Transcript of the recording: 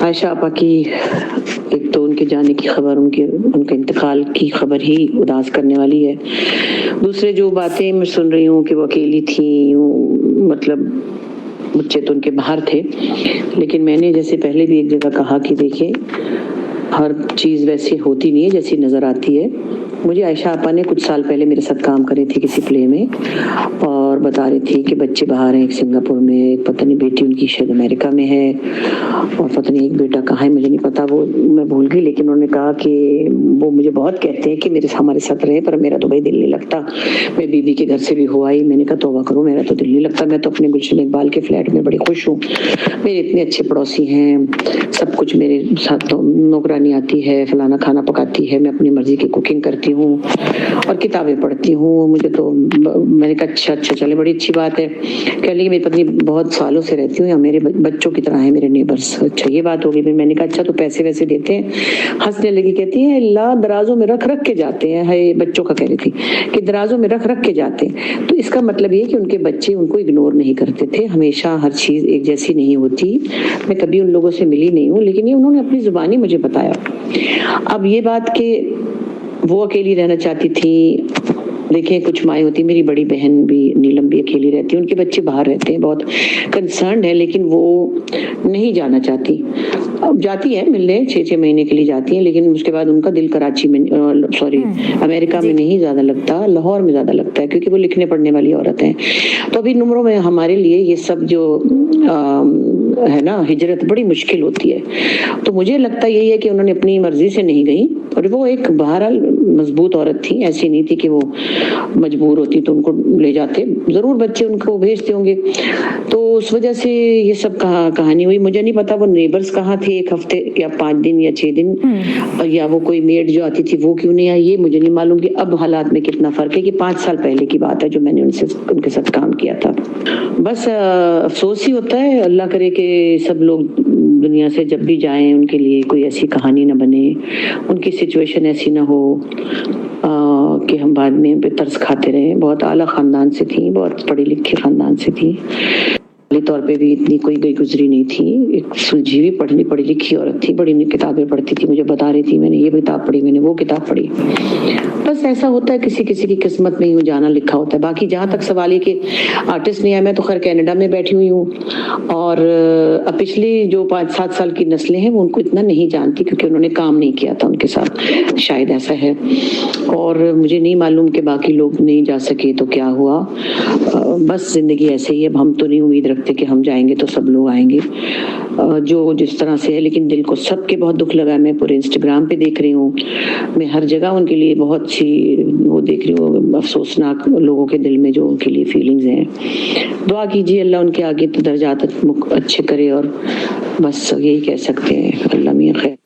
عائشہ آپا کی ایک تو ان کے جانے کی خبر، ان کے انتقال کی خبر ہی اداس کرنے والی ہے. دوسرے جو باتیں میں سن رہی ہوں کہ وہ اکیلی تھیں، مطلب بچے تو ان کے باہر تھے، لیکن میں نے جیسے پہلے بھی ایک جگہ کہا کہ دیکھیں ہر چیز ویسی ہوتی نہیں ہے جیسی نظر آتی ہے. مجھے عائشہ آپا نے کچھ سال پہلے میرے ساتھ کام کری تھی کسی پلے میں، اور بتا رہی تھی کہ بچے باہر ہیں، ایک سنگاپور میں، ایک پتہ نہیں بیٹی ان کی شاید امریکہ میں ہے، اور پتہ نہیں ایک بیٹا کہاں ہے مجھے نہیں پتا، وہ میں بھول گئی. لیکن انہوں نے کہا کہ وہ مجھے بہت کہتے ہیں کہ ہمارے ساتھ رہے، پر میرا تو بھائی دل نہیں لگتا. میں بیوی کے گھر سے بھی ہوا ہی، میں نے کہا توبہ کرو، میرا تو دل نہیں لگتا. میں تو اپنے گلشن اقبال کے فلیٹ میں بڑی خوش ہوں، میرے اتنے اچھے پڑوسی ہیں، سب کچھ میرے ساتھ، نوکرانی آتی ہے، فلانا کھانا پکاتی ہے، میں اپنی مرضی کی کوکنگ کرتی ہوں اور کتابیں پڑھتی ہوں. مجھے تو میں نے کہا اچھا چلے بڑی اچھی بات ہے. کہہ لی میری پتنی بہت سالوں سے رہتی ہوں، یا میرے بچوں کی طرح ہیں میرے نیبرس. اچھا یہ بات ہوگی. میں نے کہا اچھا تو پیسے ویسے دیتے ہیں؟ ہنسنے لگی، کہتی ہیں اللہ درازوں میں رکھ کے جاتے ہیں. ہے بچوں کا کہہ رہی تھی کہ درازوں میں رکھ کے جاتے ہیں. تو اس کا مطلب یہ کہ ان کے بچے ان کو اگنور نہیں کرتے تھے. ہمیشہ ہر چیز ایک جیسی نہیں ہوتی. میں کبھی ان لوگوں سے ملی نہیں ہوں، لیکن یہ انہوں نے اپنی زبانی مجھے بتایا. اب یہ بات کہ وہ اکیلی رہنا چاہتی تھی، دیکھیں کچھ مائیں ہوتی، میری بڑی بہن بھی نیلم بھی اکیلی رہتی ہے، ان کے بچے باہر رہتے ہیں، بہت کنسرنڈ ہے، لیکن وہ نہیں جانا چاہتی. اب جاتی ہے ملنے، 6 مہینے کے لیے جاتی ہیں، لیکن اس کے بعد ان کا دل کراچی میں امریکہ میں نہیں زیادہ لگتا، لاہور میں زیادہ لگتا ہے، کیونکہ وہ لکھنے پڑھنے والی عورت ہیں. تو ابھی نمبروں میں ہمارے لیے یہ سب جو ہے نا ہجرت بڑی مشکل ہوتی ہے. تو مجھے لگتا یہی ہے کہ انہوں نے اپنی مرضی سے نہیں گئی، اور وہ ایک بہرحال مضبوط عورت تھی، ایسی نہیں تھی کہ وہ مجبور ہوتی تو ان کو لے جاتے، ضرور بچے ان کو بھیجتے ہوں گے. تو اس وجہ سے یہ سب کہانی ہوئی. مجھے نہیں پتا وہ نیبرز کہاں تھے 1 ہفتے یا 5 دن یا 6 دن، یا وہ کوئی میڈ جو آتی تھی وہ کیوں نہیں آئی، یہ مجھے نہیں معلوم کہ اب حالات میں کتنا فرق ہے. کہ 5 سال پہلے کی بات ہے جو میں نے ان کے ساتھ کام کیا تھا. بس افسوس ہی ہوتا ہے. اللہ کرے کہ سب لوگ دنیا سے جب بھی جائیں ان کے لیے کوئی ایسی کہانی نہ بنے، ان کی سچویشن ایسی نہ ہو کہ ہم بعد میں ترس کھاتے رہیں. بہت اعلیٰ خاندان سے تھیں، بہت پڑھی لکھی خاندان سے تھیں، مالی طور پہ بھی اتنی کوئی گئی گزری نہیں تھی. ایک سلجھی ہوئی پڑھی لکھی عورت تھی، بڑی کتابیں پڑھتی تھی. مجھے بتا رہی تھی میں نے یہ کتاب پڑھی، میں نے وہ کتاب پڑھی. بس ایسا ہوتا ہے، کسی کی قسمت میں یوں جانا لکھا ہوتا ہے. باقی جہاں تک سوال ہے کہ آرٹسٹ نہیں ہے، میں تو خیر کینیڈا میں بیٹھی ہوئی ہوں، اور پچھلی جو 5-7 سال کی نسلیں ہیں وہ ان کو اتنا نہیں جانتی، کیونکہ انہوں نے کام نہیں کیا تھا ان کے ساتھ، شاید ایسا ہے. اور مجھے نہیں معلوم کہ باقی لوگ نہیں جا سکے تو کیا ہوا. بس زندگی ایسے ہی ہے. اب ہم تو نہیں امید رکھتے کہ ہم جائیں گے تو سب لوگ آئیں گے، جو جس طرح سے ہے. لیکن دل کو سب کے بہت دکھ لگا. میں پورے انسٹاگرام پہ دیکھ رہی ہوں، میں ہر جگہ ان کے لیے بہت سی وہ دیکھ رہی ہوں، افسوسناک لوگوں کے دل میں جو ان کے لیے فیلنگز ہیں. دعا کیجیے اللہ ان کے آگے درجات اچھے کرے، اور بس یہی کہہ سکتے ہیں. اللہ میاں خیر.